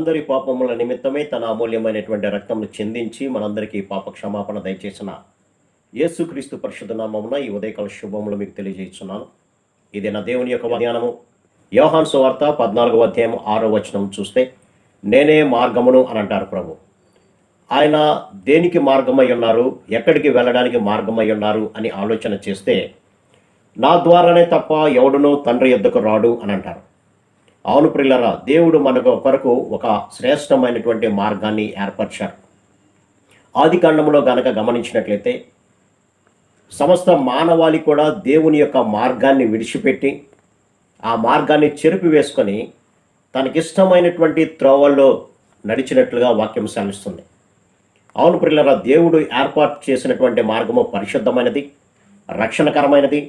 మనందరి పాపముల నిమిత్తమై తన అమూల్యమైనటువంటి రక్తమును చిందించి మనందరికీ పాప క్షమాపణ దయచేసిన యేసుక్రీస్తు పరిశుద్ధ నామమున ఈ ఉదయకాల శుభములు మీకు తెలియజేస్తున్నాను. ఇది నా దేవుని యొక్క ధ్యానము. యోహాను సువార్త 14వ అధ్యాయం 6వ వచనం చూస్తే, నేనే మార్గమును అని అంటారు ప్రభు. ఆయన దేనికి మార్గమై ఉన్నారు, ఎక్కడికి వెళ్ళడానికి మార్గమై ఉన్నారు అని ఆలోచన చేస్తే, నా ద్వారానే తప్ప ఎవడునూ తండ్రి యొద్దకు రాడు అని అంటారు. అవును ప్రియులారా, దేవుడు మనకు కొరకు ఒక శ్రేష్టమైనటువంటి మార్గాన్ని ఏర్పరిచారు. ఆది కాండములో గనక గమనించినట్లయితే సమస్త మానవాళి కూడా దేవుని యొక్క మార్గాన్ని విడిచిపెట్టి ఆ మార్గాన్ని చెరిపి వేసుకొని తనకిష్టమైనటువంటి త్రోవల్లో నడిచినట్లుగా వాక్యం సెలవిస్తుంది. అవును ప్రియులారా, దేవుడు ఏర్పాటు చేసినటువంటి మార్గము పరిశుద్ధమైనది, రక్షణకరమైనది,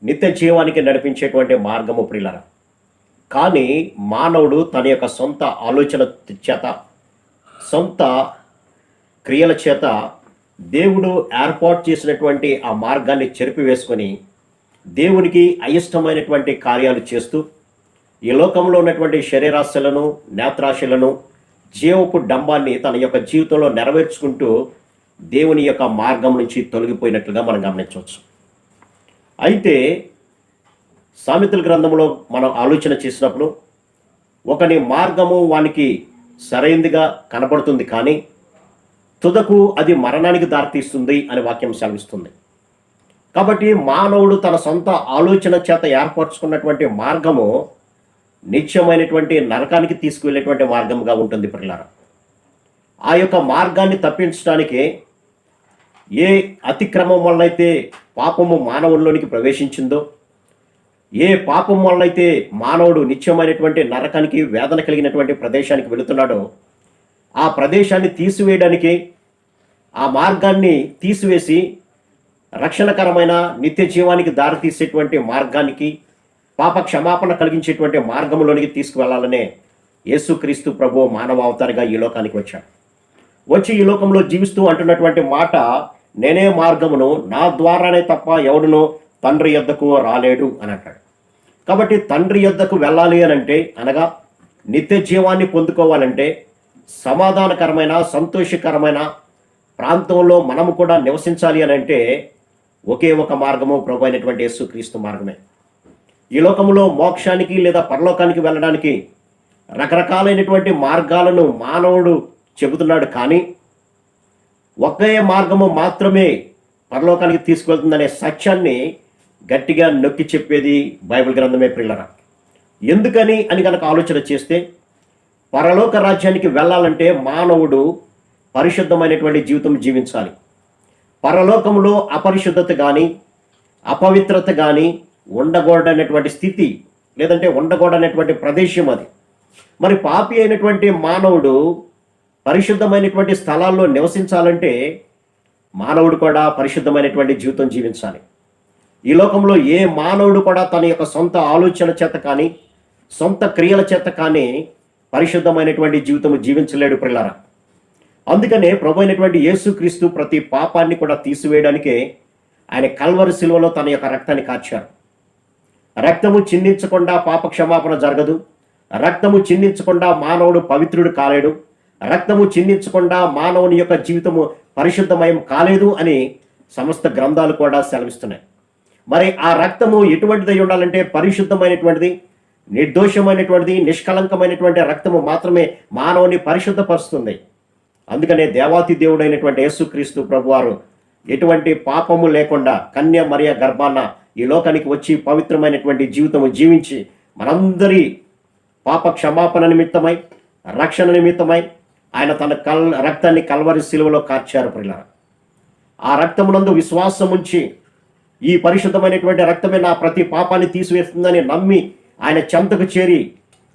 నిత్య జీవానికి నడిపించేటువంటి మార్గము ప్రియులారా. కానీ మానవుడు తన యొక్క సొంత ఆలోచన చేత, సొంత క్రియల చేత దేవుడు ఏర్పాటు చేసినటువంటి ఆ మార్గాన్ని చెరిపివేసుకొని దేవునికి అయిష్టమైనటువంటి కార్యాలు చేస్తూ ఈ లోకంలో ఉన్నటువంటి శరీరాశలను, నేత్రాశలను, జీవపు డంబాన్ని తన యొక్క జీవితంలో నెరవేర్చుకుంటూ దేవుని యొక్క మార్గం నుంచి తొలగిపోయినట్లుగా మనం గమనించవచ్చు. అయితే సామెతల గ్రంథంలో మనం ఆలోచన చేసినప్పుడు ఒకని మార్గము వానికి సరైనదిగా కనబడుతుంది, కానీ తుదకు అది మరణానికి దారితీస్తుంది అని వాక్యం సెలవిస్తుంది. కాబట్టి మానవుడు తన సొంత ఆలోచన చేత ఏర్పరచుకున్నటువంటి మార్గము నిత్యమైనటువంటి నరకానికి తీసుకువెళ్ళేటువంటి మార్గంగా ఉంటుంది ప్రియులారా. ఆ యొక్క మార్గాన్ని తప్పించడానికి ఏ అతిక్రమం వలనైతే పాపము మానవుల్లోనికి ప్రవేశించిందో, ఏ పాపం వలనైతే మానవుడు నిత్యమైనటువంటి నరకానికి, వేదన కలిగినటువంటి ప్రదేశానికి వెళుతున్నాడో, ఆ ప్రదేశాన్ని తీసివేయడానికి, ఆ మార్గాన్ని తీసివేసి రక్షణకరమైన నిత్య జీవానికి దారితీసేటువంటి మార్గానికి, పాప క్షమాపణ కలిగించేటువంటి మార్గంలోనికి తీసుకువెళ్లాలనే యేసుక్రీస్తు ప్రభువు మానవ అవతారిగా ఈ లోకానికి వచ్చాడు. వచ్చి ఈ లోకంలో జీవిస్తూ అంటున్నటువంటి మాట, నేనే మార్గమును, నా ద్వారానే తప్ప ఎవడునో తండ్రి యొద్దకు రాలేడు అని అంటాడు. కాబట్టి తండ్రి యొద్దకు వెళ్ళాలి అని అంటే, అనగా నిత్య జీవాన్ని పొందుకోవాలంటే, సమాధానకరమైన, సంతోషకరమైన ప్రాంతంలో మనము కూడా నివసించాలి అని అంటే ఒకే ఒక మార్గము ప్రభు అయినటువంటి యేసుక్రీస్తు మార్గమే. ఈ లోకంలో మోక్షానికి లేదా పరలోకానికి వెళ్ళడానికి రకరకాలైనటువంటి మార్గాలను మానవుడు చెబుతున్నాడు, కానీ ఒకే మార్గము మాత్రమే పరలోకానికి తీసుకువెళ్తుందనే సత్యాన్ని గట్టిగా నొక్కి చెప్పేది బైబిల్ గ్రంథమే ప్రియులారా. ఎందుకని అని కనుక ఆలోచన చేస్తే, పరలోక రాజ్యానికి వెళ్ళాలంటే మానవుడు పరిశుద్ధమైనటువంటి జీవితం జీవించాలి. పరలోకంలో అపరిశుద్ధత కానీ, అపవిత్రత కానీ ఉండకూడనటువంటి స్థితి, లేదంటే ఉండకూడనటువంటి ప్రదేశం అది. మరి పాపి అయినటువంటి మానవుడు పరిశుద్ధమైనటువంటి స్థలాల్లో నివసించాలంటే మానవుడు కూడా పరిశుద్ధమైనటువంటి జీవితం జీవించాలి. ఈ లోకంలో ఏ మానవుడు కూడా తన యొక్క సొంత ఆలోచన చేత కానీ, సొంత క్రియల చేత కానీ పరిశుద్ధమైనటువంటి జీవితం జీవించలేడు ప్రియులారా. అందుకనే ప్రభు అయినటువంటి యేసుక్రీస్తు ప్రతి పాపాన్ని కూడా తీసివేయడానికే ఆయన కల్వరి శిలువలో తన యొక్క రక్తాన్ని కార్చారు. రక్తము చిందించకుండా పాప క్షమాపణ జరగదు. రక్తము చిందించకుండా మానవుడు పవిత్రుడు కాలేడు. రక్తము చిందించకుండా మానవుని యొక్క జీవితము పరిశుద్ధమయం కాలేదు అని సమస్త గ్రంథాలు కూడా సెలవిస్తున్నాయి. మరి ఆ రక్తము ఎటువంటిదై ఉండాలంటే పరిశుద్ధమైనటువంటిది, నిర్దోషమైనటువంటిది, నిష్కలంకమైనటువంటి రక్తము మాత్రమే మానవుని పరిశుద్ధపరుస్తుంది. అందుకనే దేవాతి దేవుడైనటువంటి యేసుక్రీస్తు ప్రభువారు ఎటువంటి పాపము లేకుండా కన్య మరియ గర్భాన ఈ లోకానికి వచ్చి పవిత్రమైనటువంటి జీవితము జీవించి మనందరి పాప క్షమాపణ నిమిత్తమై, రక్షణ నిమిత్తమై ఆయన తన రక్తాన్ని కల్వరి శిలువలో కార్చారు ప్రియులారా. ఆ రక్తమునందు విశ్వాసం ఉంచి, ఈ పరిశుద్ధమైనటువంటి రక్తమే నా ప్రతి పాపాన్ని తీసివేస్తుందని నమ్మి ఆయన చెంతకు చేరి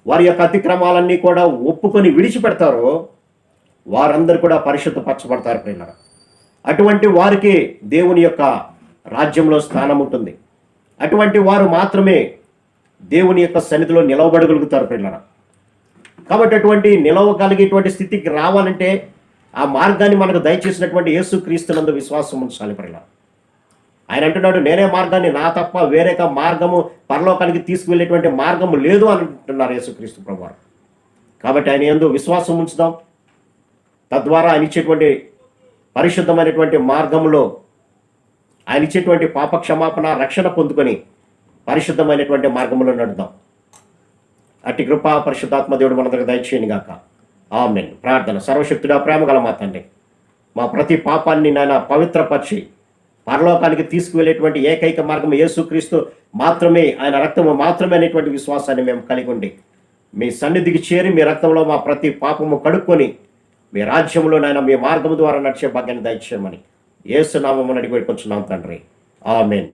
వారి యొక్క అతిక్రమాలన్నీ కూడా ఒప్పుకొని విడిచిపెడతారో వారందరూ కూడా పరిశుద్ధపరచబడతారు ప్రియులారా. అటువంటి వారికి దేవుని యొక్క రాజ్యంలో స్థానం ఉంటుంది. అటువంటి వారు మాత్రమే దేవుని యొక్క సన్నిధిలో నిలవబడగలుగుతారు ప్రియులారా. కాబట్టి అటువంటి నిలవగలిగేటువంటి స్థితికి రావాలంటే ఆ మార్గాన్ని మనకు దయచేసినటువంటి యేసుక్రీస్తునందు విశ్వాసం ఉంచాలి ప్రియులారా. ఆయన అంటున్నాడు, నేనే మార్గాన్ని, నా తప్ప వేరేక మార్గము పరలోకానికి తీసుకువెళ్ళేటువంటి మార్గము లేదు అని అంటున్నారు యేసుక్రీస్తు ప్రభువారు. కాబట్టి ఆయన యందు విశ్వాసం ఉంచుదాం. తద్వారా ఆయన ఇచ్చేటువంటి పరిశుద్ధమైనటువంటి మార్గంలో ఆయన ఇచ్చేటువంటి పాప క్షమాపణ రక్షణ పొందుకొని పరిశుద్ధమైనటువంటి మార్గంలో నడుద్దాం. అట్టి కృపా పరిశుద్ధాత్మ దేవుడు మనందరికి దయచేయను గాక. ఆమేన్. ప్రార్థన. సర్వశక్తుడా, ప్రేమ గల మా తండ్రి, మా ప్రతి పాపాన్ని నాయన పవిత్రపరిచి పరలోకానికి తీసుకువెళ్ళేటువంటి ఏకైక మార్గం యేసుక్రీస్తు మాత్రమే, ఆయన రక్తము మాత్రమే అనేటువంటి విశ్వాసాన్ని మేము కలిగి ఉండి మీ సన్నిధికి చేరి మీ రక్తంలో మా ప్రతి పాపము కడుక్కొని మీ రాజ్యంలో నాయన మీ మార్గము ద్వారా నడిచే భాగ్యాన్ని దయచేయమని యేసు నామమున అడిగి వేడుకొంచున్నాం తండ్రి. ఆమేన్.